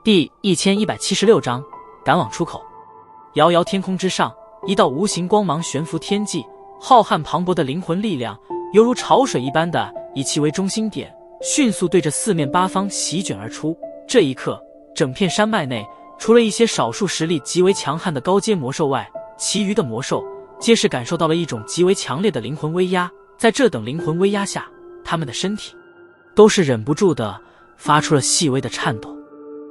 第1176章赶往出口。遥遥天空之上，一道无形光芒悬浮天际，浩瀚磅礴的灵魂力量犹如潮水一般的以其为中心点，迅速对着四面八方席卷而出。这一刻，整片山脉内除了一些少数实力极为强悍的高阶魔兽外，其余的魔兽皆是感受到了一种极为强烈的灵魂威压。在这等灵魂威压下，他们的身体都是忍不住的发出了细微的颤抖。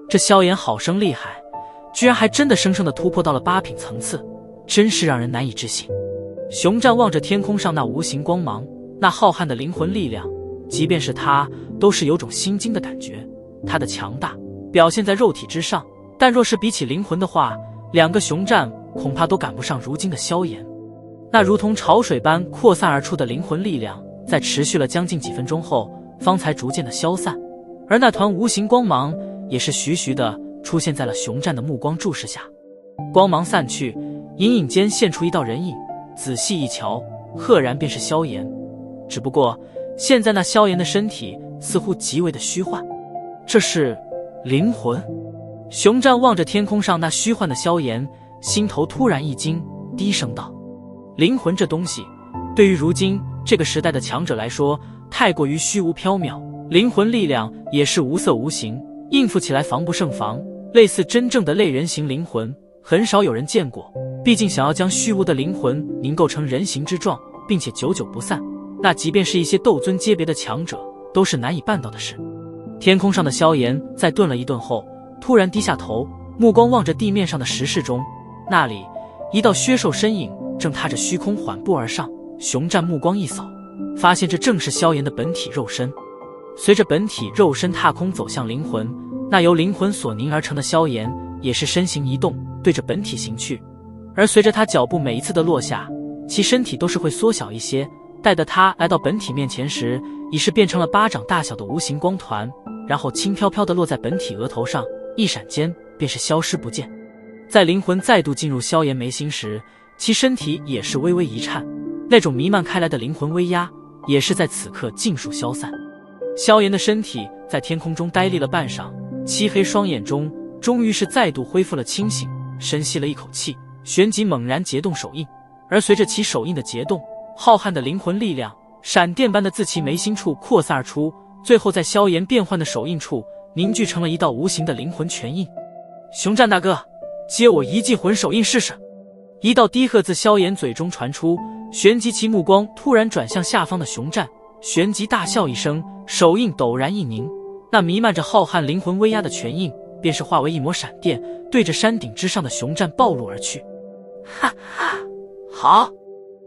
这萧炎好生厉害，居然还真的生生的突破到了8品层次，真是让人难以置信。熊战望着天空上那无形光芒，那浩瀚的灵魂力量，即便是他都是有种心惊的感觉。他的强大表现在肉体之上，但若是比起灵魂的话，两个熊战恐怕都赶不上如今的萧炎。那如同潮水般扩散而出的灵魂力量，在持续了将近几分钟后，方才逐渐的消散，而那团无形光芒也是徐徐的出现在了熊战的目光注视下。光芒散去，隐隐间现出一道人影，仔细一瞧，赫然便是萧炎。只不过现在那萧炎的身体似乎极为的虚幻，这是灵魂？熊战望着天空上那虚幻的萧炎，心头突然一惊，低声道：灵魂这东西，对于如今这个时代的强者来说，太过于虚无缥缈，灵魂力量也是无色无形，应付起来防不胜防。类似真正的类人形灵魂，很少有人见过。毕竟想要将虚无的灵魂凝构成人形之状，并且久久不散，那即便是一些斗尊阶别的强者，都是难以办到的事。天空上的萧炎在顿了一顿后，突然低下头，目光望着地面上的石室中，那里一道削瘦身影正踏着虚空缓步而上。熊战目光一扫，发现这正是萧炎的本体肉身。随着本体肉身踏空走向灵魂，那由灵魂所凝而成的萧炎也是身形一动，对着本体行去。而随着他脚步每一次的落下，其身体都是会缩小一些，待得他来到本体面前时，已是变成了巴掌大小的无形光团，然后轻飘飘地落在本体额头上，一闪间便是消失不见。在灵魂再度进入萧炎眉心时，其身体也是微微一颤，那种弥漫开来的灵魂威压也是在此刻尽数消散。萧炎的身体在天空中呆立了半晌，漆黑双眼中终于是再度恢复了清醒，深吸了一口气，旋即猛然结动手印。而随着其手印的结动，浩瀚的灵魂力量闪电般的自其眉心处扩散而出，最后在萧炎变换的手印处凝聚成了一道无形的灵魂拳印。熊战大哥，接我一记魂手印试试。一道低喝自萧炎嘴中传出，旋即其目光突然转向下方的熊战，旋即大笑一声，手印陡然一凝，那弥漫着浩瀚灵魂威压的拳印便是化为一抹闪电，对着山顶之上的熊战暴露而去。哈哈，好！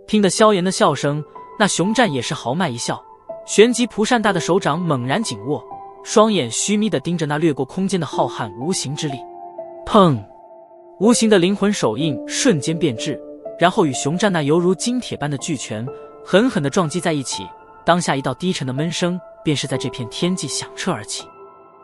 听得萧炎的笑声，那熊战也是豪迈一笑，旋即蒲扇大的手掌猛然紧握，双眼虚眯地盯着那掠过空间的浩瀚无形之力。砰！无形的灵魂手印瞬间变质，然后与熊战那犹如金铁般的巨拳狠狠地撞击在一起，当下一道低沉的闷声便是在这片天际响彻而起。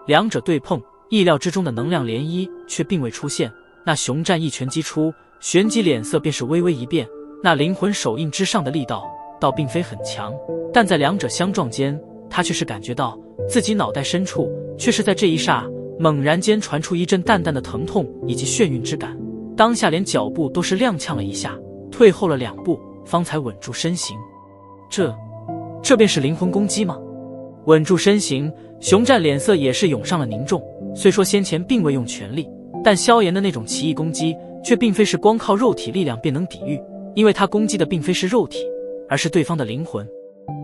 两者对碰，意料之中的能量涟漪却并未出现。那熊战一拳击出，旋即脸色便是微微一变，那灵魂手印之上的力道倒并非很强，但在两者相撞间，他却是感觉到自己脑袋深处却是在这一刹猛然间传出一阵淡淡的疼痛以及眩晕之感，当下连脚步都是踉跄了一下，退后了2步，方才稳住身形。这便是灵魂攻击吗？稳住身形，熊战脸色也是涌上了凝重。虽说先前并未用全力，但萧炎的那种奇异攻击却并非是光靠肉体力量便能抵御，因为他攻击的并非是肉体，而是对方的灵魂。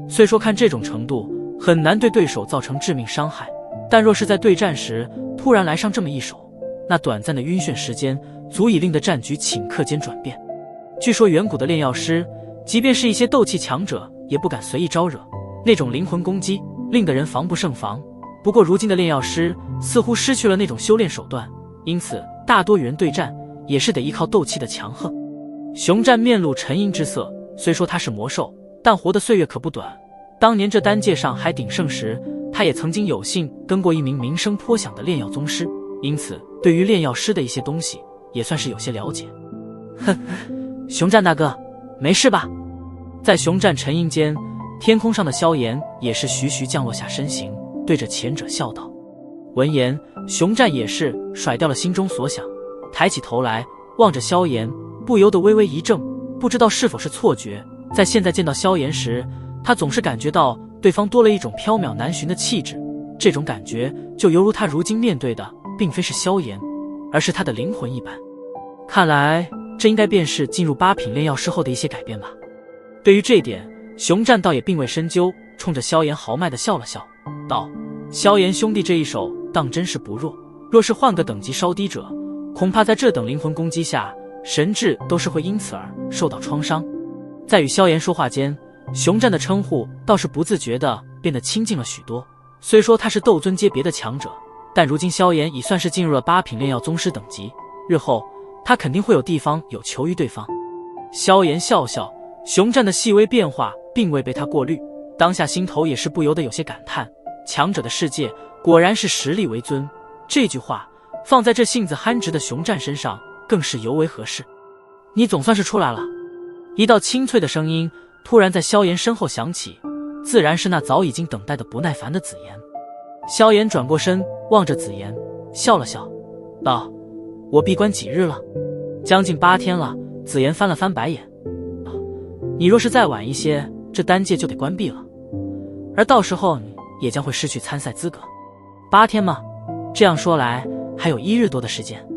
虽说看这种程度很难对对手造成致命伤害，但若是在对战时突然来上这么一手，那短暂的晕眩时间足以令的战局顷刻间转变。据说远古的炼药师，即便是一些斗气强者也不敢随意招惹，那种灵魂攻击令得人防不胜防。不过如今的炼药师似乎失去了那种修炼手段，因此大多与人对战也是得依靠斗气的强横。熊战面露沉吟之色，虽说他是魔兽，但活的岁月可不短。当年这丹界上还鼎盛时，他也曾经有幸跟过一名名声颇响的炼药宗师，因此对于炼药师的一些东西也算是有些了解。哼，熊战大哥，没事吧？在熊战沉吟间，天空上的萧炎也是徐徐降落下身形，对着前者笑道：闻言，熊战也是甩掉了心中所想，抬起头来望着萧炎，不由得微微一怔，不知道是否是错觉。在现在见到萧炎时，他总是感觉到对方多了一种缥缈难寻的气质，这种感觉就犹如他如今面对的并非是萧炎，而是他的灵魂一般。看来这应该便是进入8品炼药师后的一些改变吧。对于这点，熊战倒也并未深究，冲着萧炎豪迈地笑了笑，道：萧炎兄弟这一手当真是不弱，若是换个等级稍低者，恐怕在这等灵魂攻击下，神智都是会因此而受到创伤。在与萧炎说话间，熊战的称呼倒是不自觉地变得亲近了许多。虽说他是斗尊阶别的强者，但如今萧炎已算是进入了8品炼药宗师等级，日后他肯定会有地方有求于对方。萧炎笑笑，熊战的细微变化并未被他过滤，当下心头也是不由得有些感叹，强者的世界果然是实力为尊，这句话放在这性子憨直的熊战身上更是尤为合适。你总算是出来了。一道清脆的声音突然在萧炎身后响起，自然是那早已经等待的不耐烦的紫妍。萧炎转过身望着紫妍，笑了笑，道：我闭关几日了？将近8天了。紫妍翻了翻白眼，你若是再晚一些，这丹界就得关闭了，而到时候你也将会失去参赛资格。8天吗？这样说来还有1日多的时间。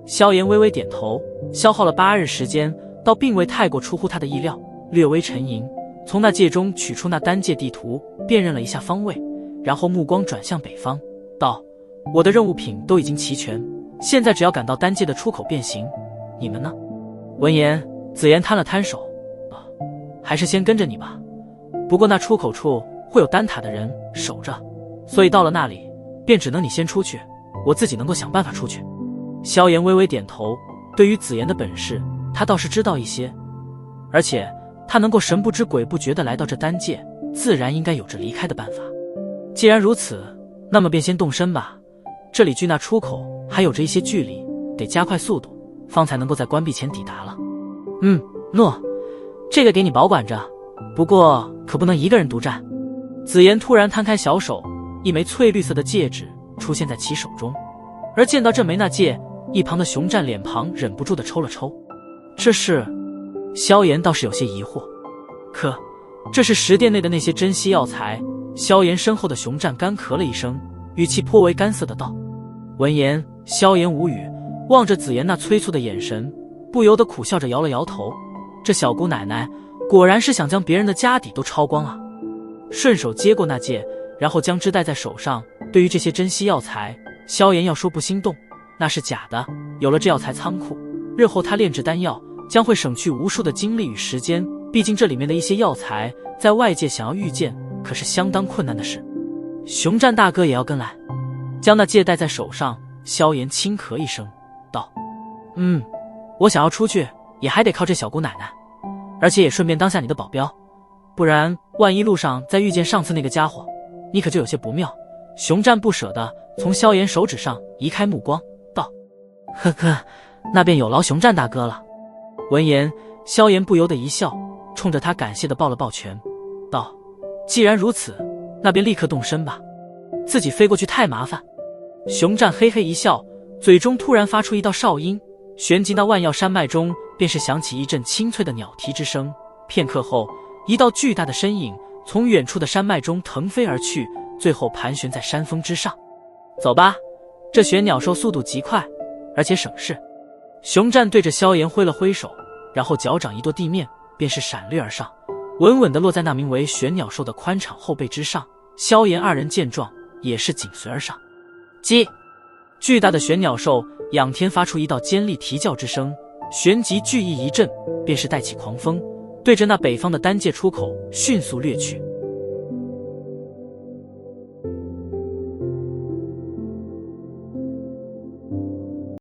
萧炎微微点头，消耗了8日时间，倒并未太过出乎他的意料，略微沉吟，从那戒中取出那丹界地图，辨认了一下方位，然后目光转向北方，道：我的任务品都已经齐全，现在只要赶到丹界的出口便行，你们呢？闻言，紫妍摊了摊手，还是先跟着你吧，不过那出口处会有丹塔的人守着，所以到了那里便只能你先出去，我自己能够想办法出去。萧炎微微点头，对于紫妍的本事他倒是知道一些，而且他能够神不知鬼不觉地来到这丹界，自然应该有着离开的办法。既然如此，那么便先动身吧，这里距那出口还有着一些距离，得加快速度，方才能够在关闭前抵达了。诺，这个给你保管着，不过可不能一个人独占。紫妍突然摊开小手，一枚翠绿色的戒指出现在其手中，而见到这枚那戒，一旁的熊战脸庞忍不住地抽了抽。这是？萧炎倒是有些疑惑。可这是石殿内的那些珍稀药材。萧炎身后的熊战干咳了一声，语气颇为干涩的道。闻言，萧炎无语，望着紫妍那催促的眼神，不由得苦笑着摇了摇头。这小姑奶奶果然是想将别人的家底都抄光啊。顺手接过那戒，然后将之戴在手上。对于这些珍稀药材，萧炎要说不心动那是假的，有了这药材仓库，日后他炼制丹药将会省去无数的精力与时间，毕竟这里面的一些药材在外界想要遇见可是相当困难的事。熊战大哥也要跟来？将那戒戴在手上，萧炎轻咳一声道：我想要出去也还得靠这小姑奶奶，而且也顺便当下你的保镖，不然万一路上再遇见上次那个家伙，你可就有些不妙。熊战不舍得从萧炎手指上移开目光道：呵呵，那便有劳熊战大哥了。闻言，萧炎不由得一笑，冲着他感谢地抱了抱拳道：既然如此，那便立刻动身吧，自己飞过去太麻烦。熊战嘿嘿一笑，嘴中突然发出一道哨音，旋即那万药山脉中便是响起一阵清脆的鸟啼之声。片刻后，一道巨大的身影从远处的山脉中腾飞而去，最后盘旋在山峰之上。走吧，这玄鸟兽速度极快，而且省事。熊战对着萧炎挥了挥手，然后脚掌一跺地面，便是闪掠而上，稳稳地落在那名为玄鸟兽的宽敞后背之上。萧炎二人见状，也是紧随而上。击！巨大的玄鸟兽仰天发出一道尖利啼叫之声，旋即巨翼一震，便是带起狂风，对着那北方的丹界出口迅速掠去。